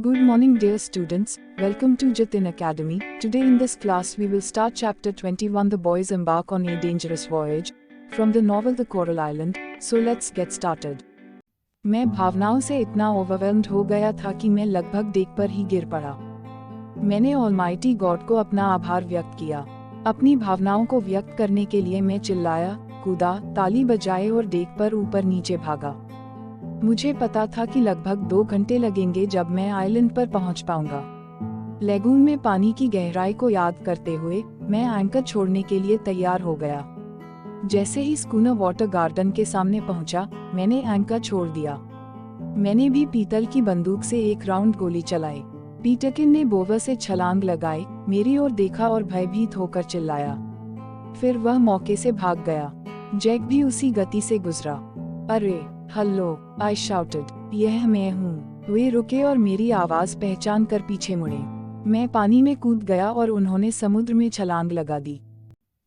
Good morning dear students, welcome to Jatin Academy. Today in this class we will start chapter 21 The boys embark on a dangerous voyage from the novel The Coral Island. So let's get started. मैं भावनाओं से इतना overwhelmed हो गया था कि मैं लगभग डेक पर ही गिर पड़ा। मैंने ऑलमाइटी गॉड को अपना आभार व्यक्त किया। अपनी भावनाओं को व्यक्त करने के लिए मैं चिल्लाया, कूदा, ताली बजाए और डेक पर ऊपर नीचे भागा। मुझे पता था कि लगभग 2 घंटे लगेंगे जब मैं आइलैंड पर पहुंच पाऊंगा। लेगून में पानी की गहराई को याद करते हुए मैं एंकर छोड़ने के लिए तैयार हो गया। जैसे ही स्कूनर वाटर गार्डन के सामने पहुंचा, मैंने एंकर छोड़ दिया। मैंने भी पीतल की बंदूक से एक राउंड गोली चलाई। पीटरकिन ने बोवर से छलांग लगाई, मेरी ओर देखा और भयभीत होकर चिल्लाया। फिर वह मौके से भाग गया। जैक भी उसी गति से गुजरा। अरे हेलो, आई शाउटेड, यह मैं हूँ। वे रुके और मेरी आवाज पहचान कर पीछे मुड़े। मैं पानी में कूद गया और उन्होंने समुद्र में छलांग लगा दी।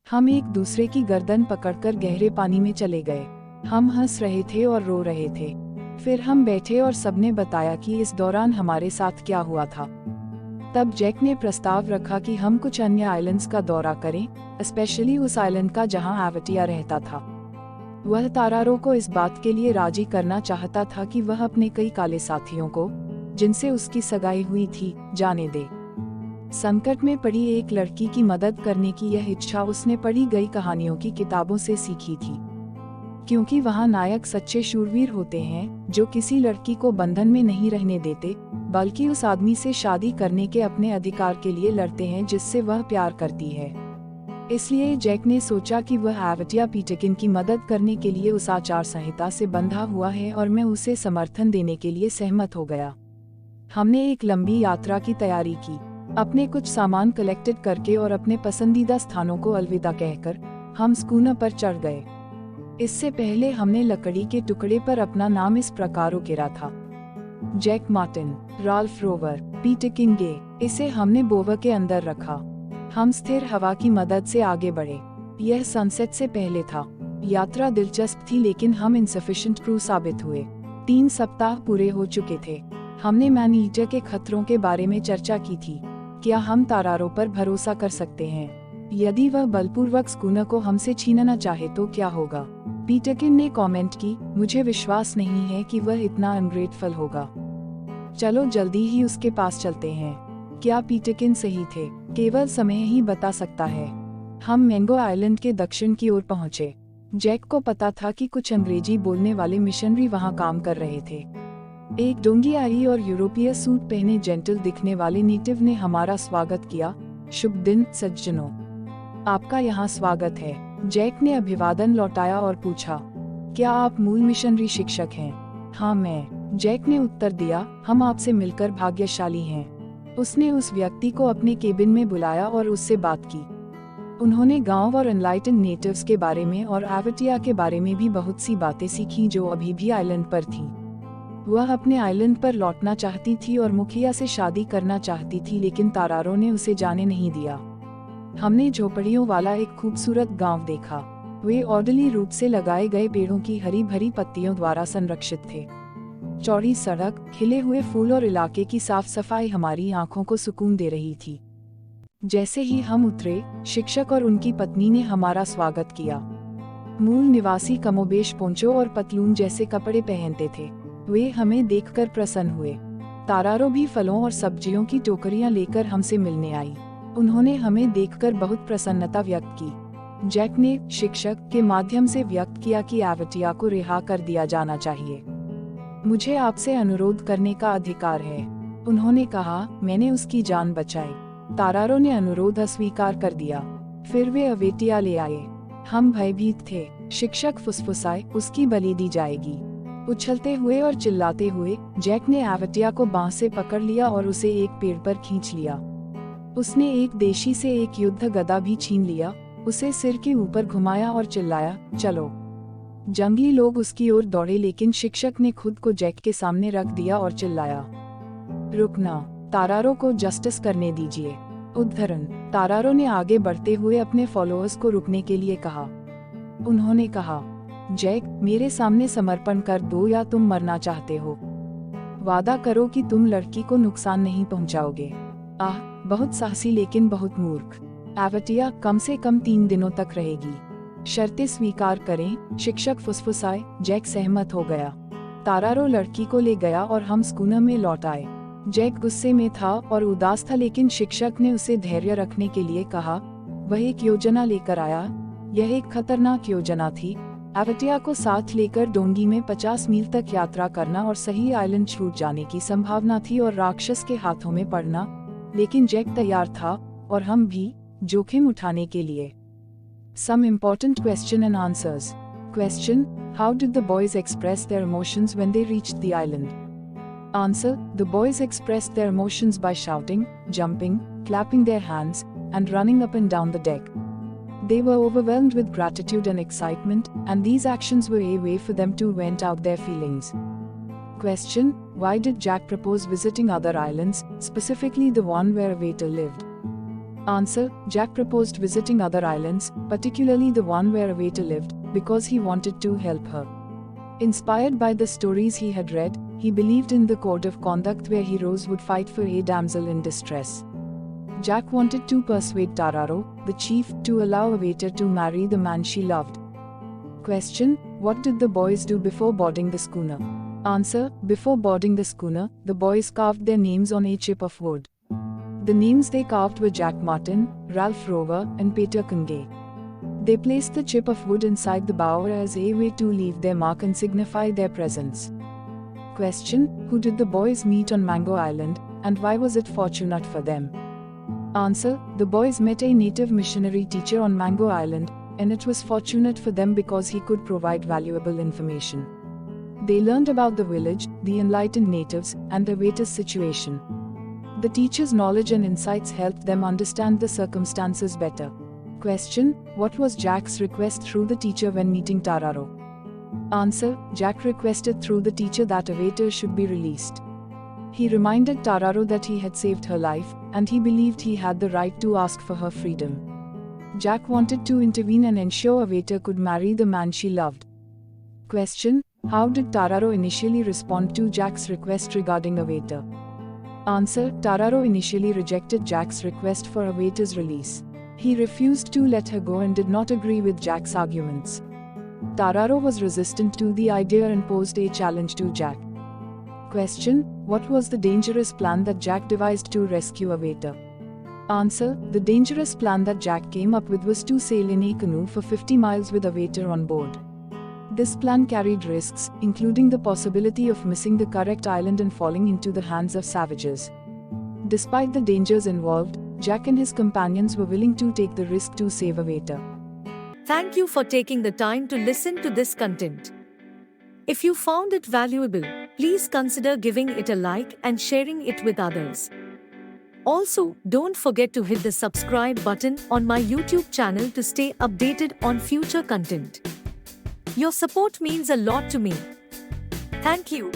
हम एक दूसरे की गर्दन पकड़कर गहरे पानी में चले गए। हम हंस रहे थे और रो रहे थे। फिर हम बैठे और सबने बताया कि इस दौरान हमारे साथ क्या हुआ था। तब जैक ने प्रस्ताव रखा कि हम कुछ अन्य आइलैंड्स का दौरा करें, स्पेशली उस आइलैंड का जहां एवेटिया रहता था। वह तारारो को इस बात के लिए राजी करना चाहता था कि वह अपने कई काले साथियों को, जिनसे उसकी सगाई हुई थी, जाने दे। संकट में पड़ी एक लड़की की मदद करने की यह इच्छा उसने पढ़ी गई कहानियों की किताबों से सीखी थी, क्योंकि वहाँ नायक सच्चे शूरवीर होते हैं जो किसी लड़की को बंधन में नहीं रहने देते, बल्कि उस आदमी से शादी करने के अपने अधिकार के लिए लड़ते हैं जिससे वह प्यार करती है। इसलिए जैक ने सोचा कि वह एवेटिया पीटरकिन की मदद करने के लिए उस आचार संहिता से बंधा हुआ है और मैं उसे समर्थन देने के लिए सहमत हो गया। हमने एक लंबी यात्रा की तैयारी की, अपने कुछ सामान कलेक्टेड करके और अपने पसंदीदा स्थानों को अलविदा कहकर हम स्कूनर पर चढ़ गए। इससे पहले हमने लकड़ी के टुकड़े पर अपना नाम इस प्रकार उकेरा था, जैक मार्टिन, राल्फ रोवर, पीटरकिन गे। इसे हमने बोवर के अंदर रखा। हम स्थिर हवा की मदद से आगे बढ़े। यह सनसेट से पहले था। यात्रा दिलचस्प थी लेकिन हम इनसफिशिएंट क्रू साबित हुए। 3 सप्ताह पूरे हो चुके थे। हमने मैन ईटर के खतरों के बारे में चर्चा की थी। क्या हम तारारो पर भरोसा कर सकते हैं? यदि वह बलपूर्वक स्कूनर को हमसे छीनना चाहे तो क्या होगा? पीटरकिन ने कमेंट की, मुझे विश्वास नहीं है कि वह इतना अनग्रेटफुल होगा। चलो जल्दी ही उसके पास चलते हैं। क्या पीटरकिन सही थे? केवल समय ही बता सकता है। हम मैंगो आइलैंड के दक्षिण की ओर पहुंचे। जैक को पता था कि कुछ अंग्रेजी बोलने वाले मिशनरी वहां काम कर रहे थे। एक डोंगियाई और यूरोपीय सूट पहने जेंटल दिखने वाले नेटिव ने हमारा स्वागत किया। शुभ दिन सज्जनों, आपका यहाँ स्वागत है। जैक ने अभिवादन लौटाया और पूछा, क्या आप मूल मिशनरी शिक्षक हैं? हाँ मैं, जैक ने उत्तर दिया। हम आपसे मिलकर भाग्यशाली हैं। उसने उस व्यक्ति को अपने केबिन में बुलाया और उससे बात की। उन्होंने गांव और एनलाइटन नेटिव्स के बारे में और एवेटिया के बारे में भी बहुत सी बातें सीखी जो अभी भी आइलैंड पर थीं। वह अपने आइलैंड पर लौटना चाहती थी और मुखिया से शादी करना चाहती थी, लेकिन तारारो ने उसे जाने नहीं दिया। हमने झोपड़ियों वाला एक खूबसूरत गांव देखा। वे ऑर्डरली रूप से लगाए गए पेड़ों की हरी भरी पत्तियों द्वारा संरक्षित थे। चौड़ी सड़क, खिले हुए फूल और इलाके की साफ सफाई हमारी आंखों को सुकून दे रही थी। जैसे ही हम उतरे, शिक्षक और उनकी पत्नी ने हमारा स्वागत किया। मूल निवासी कमोबेश पोंचो और पतलून जैसे कपड़े पहनते थे। वे हमें देखकर प्रसन्न हुए। तारारो भी फलों और सब्जियों की टोकरियां लेकर हमसे मिलने आई। उन्होंने हमें देखकर बहुत प्रसन्नता व्यक्त की। जैक ने शिक्षक के माध्यम से व्यक्त किया कि एवेटिया को रिहा कर दिया जाना चाहिए। मुझे आपसे अनुरोध करने का अधिकार है, उन्होंने कहा। मैंने उसकी जान बचाई। तारारो ने अनुरोध अस्वीकार कर दिया। फिर वे एवेटिया ले आए। हम भयभीत थे। शिक्षक फुसफुसाए, उसकी बलि दी जाएगी। उछलते हुए और चिल्लाते हुए जैक ने एवेटिया को बांह से पकड़ लिया और उसे एक पेड़ पर खींच लिया। उसने एक देशी से एक युद्ध गदा भी छीन लिया, उसे सिर के ऊपर घुमाया और चिल्लाया, चलो। जंगली लोग उसकी ओर दौड़े लेकिन शिक्षक ने खुद को जैक के सामने रख दिया और चिल्लाया, रुकना, तारारो को जस्टिस करने दीजिए। उद्धरण, तारारो ने आगे बढ़ते हुए अपने फॉलोअर्स को रुकने के लिए कहा। उन्होंने कहा, जैक, मेरे सामने समर्पण कर दो या तुम मरना चाहते हो। वादा करो कि तुम लड़की को नुकसान नहीं पहुंचाओगे। आह, बहुत साहसी लेकिन बहुत मूर्ख। एवटिया कम से कम 3 दिनों तक रहेगी। शर्तें स्वीकार करें, शिक्षक फुसफुसाए। जैक सहमत हो गया। तारारो लड़की को ले गया और हम स्कूनर में लौट आए। जैक गुस्से में था और उदास था, लेकिन शिक्षक ने उसे धैर्य रखने के लिए कहा। वह एक योजना लेकर आया। यह एक खतरनाक योजना थी। एवटिया को साथ लेकर डोंगी में 50 मील तक यात्रा करना और सही आइलैंड छूट जाने की संभावना थी और राक्षस के हाथों में पड़ना। लेकिन जैक तैयार था और हम भी, जोखिम उठाने के लिए। Some important question and answers. Question: How did the boys express their emotions when they reached the island? Answer: The boys expressed their emotions by shouting, jumping, clapping their hands, and running up and down the deck. They were overwhelmed with gratitude and excitement, and these actions were a way for them to vent out their feelings. Question: Why did Jack propose visiting other islands, specifically the one where Avatar lived? Answer: Jack proposed visiting other islands, particularly the one where Avatar lived, because he wanted to help her. Inspired by the stories he had read, he believed in the code of conduct where heroes would fight for a damsel in distress. Jack wanted to persuade Tararo, the chief, to allow Avatar to marry the man she loved. Question: What did the boys do before boarding the schooner? Answer: Before boarding the schooner, the boys carved their names on a chip of wood. The names they carved were Jack Martin, Ralph Rover, and Peter Kungay. They placed the chip of wood inside the bow as a way to leave their mark and signify their presence. Question: Who did the boys meet on Mango Island, and why was it fortunate for them? Answer: The boys met a native missionary teacher on Mango Island, and it was fortunate for them because he could provide valuable information. They learned about the village, the enlightened natives, and Avatar's situation. The teacher's knowledge and insights helped them understand the circumstances better. Question: What was Jack's request through the teacher when meeting Tararo? Answer: Jack requested through the teacher that Avatar should be released. He reminded Tararo that he had saved her life, and he believed he had the right to ask for her freedom. Jack wanted to intervene and ensure Avatar could marry the man she loved. Question: How did Tararo initially respond to Jack's request regarding Avatar? Answer: Tararo initially rejected Jack's request for Avatar's release. He refused to let her go and did not agree with Jack's arguments. Tararo was resistant to the idea and posed a challenge to Jack. Question: What was the dangerous plan that Jack devised to rescue Avatar? Answer: The dangerous plan that Jack came up with was to sail in a canoe for 50 miles with Avatar on board. This plan carried risks, including the possibility of missing the correct island and falling into the hands of savages. Despite the dangers involved, Jack and his companions were willing to take the risk to save Avatar. Thank you for taking the time to listen to this content. If you found it valuable, please consider giving it a like and sharing it with others. Also, don't forget to hit the subscribe button on my YouTube channel to stay updated on future content. Your support means a lot to me. Thank you.